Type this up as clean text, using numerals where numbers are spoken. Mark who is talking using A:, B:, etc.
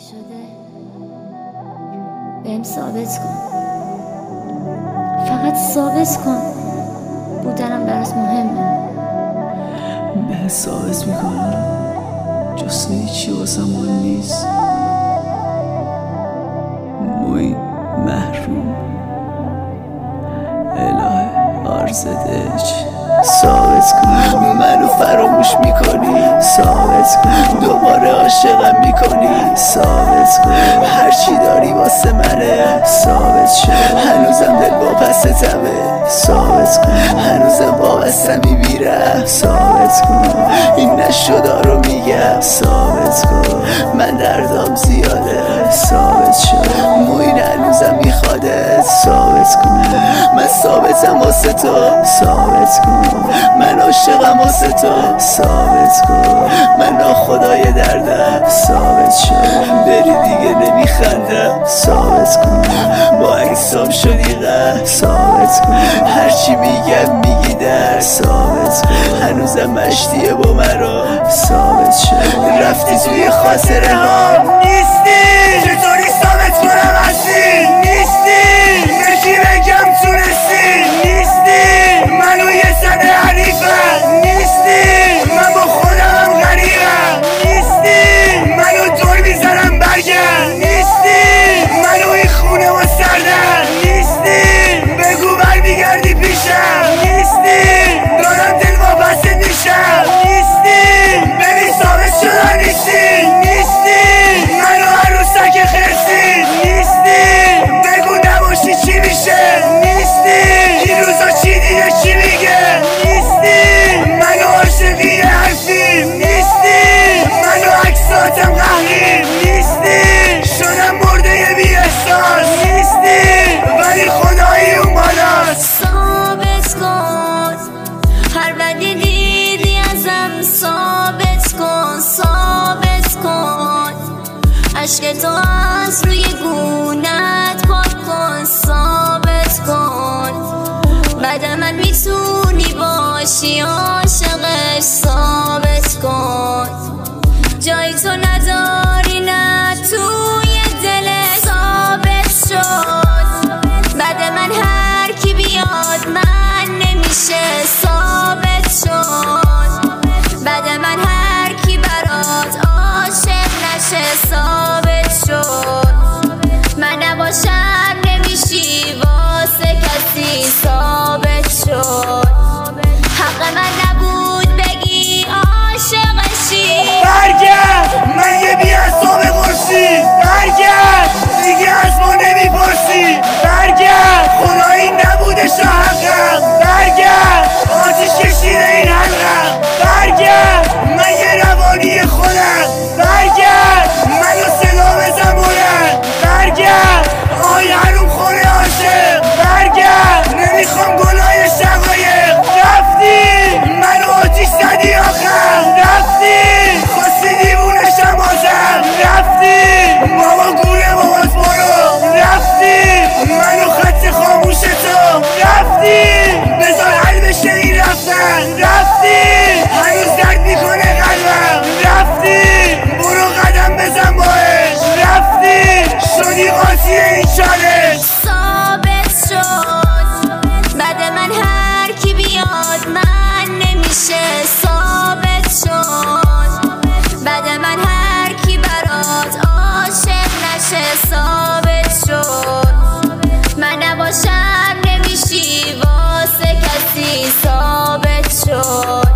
A: شده بهم ثابت کن، فقط ثابت کن بودنم برات مهمه.
B: بهت ثابت میکنم جز هیچی واسم مهم نیست. موین محروم الهه آرزدش ثابت کن منو فراموش میکنی، ثابت کن دوباره عاشقم میکنی، ثابت کن هرچی داری واسه منه، ثابت شد هنوزم دل با پستمه، ثابت کن هنوزم وابسته میمیرم، ثابت کن این نشدا رو میگم، ثابت کن من دردم زیاده، ثابت شد موین هنوزم میخواده، ثابت کن من ثابتم واسه تو، ثابت کن من عاشقم واسه تو، ثابت کن من ناخدای دردم، ثابت شد بری دیگه نمیخندم، ثابت کن با عکسام شدی غم، ثابت کن هرچی میگم میگی در، ثابت کن هنوزم مشتیه با مرا، ثابت شد رفتی توی خاطره ها نیستی، چطوری ثابت کنم هستی نیستی، بشی بگم تونستی نیستی، منو یه سن حریفم نیستی، من با خودم غریبم نیستی، منو دور میزنم برگرد نیستی، منو این خونه و سردم نیستی، بگو برمیگردی پیشم نیستی، دارم دل وابسته میشم نیستی، ببین ثابت شدن نیستی نیستی، منو عروسک خرسی نیستی، بگو نباشی چی میشه نیستی، این روزا چی دیگه چی میگه نیستی، منو عاشقی حرفی نیستی، منو عکساتم قهری نیستی، شدم مرده بی احساس نیستی، ولی خدایی اون بالاست.
A: ثابت کن هر بدی دیدی ازم، ثابت کن ثابت کن عشق تو از روی گونت پاک کن، ثابت کن بعد من میتونی باشی عاشقش، ثابت کن جای تو نداری نه توی دلت، ثابت شد بعد من هر کی بیاد من نمیشه، ثابت شد بعد من هر کی برات عاشق نشه، ثابت شد من نباشم نمیشی واسه کسی، ثابت شد حق من نبود بگی عاشقشی،
B: برگرد من یه بی‌عصاب قرصی، برگرد دیگه از ما نمیپرسی، برگرد خدایی نبوده شاهقم، برگرد آتیش کشیده این حلقم، برگرد من یه روانی خودم، برگرد منو صدا بزن بلند، برگرد آی حروم خوره عاشق، برگرد نمیخوام گلای شقایق، رفتی منو آتیش زدی آخر، رفتی خواستی دیوونشم بازم، رفتی بابا گوره بابات برو، رفتی منو خط خاموش تو، رفتی بذار حل بشه این رفتن، رفتی هنوز درد میکنه قلبم، رفتی برو قدم بزن باش، رفتی شدی قاطی این چالش،
A: ثابت شد بعد من هر کی بیاد من نمیشه، ثابت شد بعد من هر کی برات عاشق نشه، ثابت شد من نباشم نمیشی واسه کسی، ثابت شد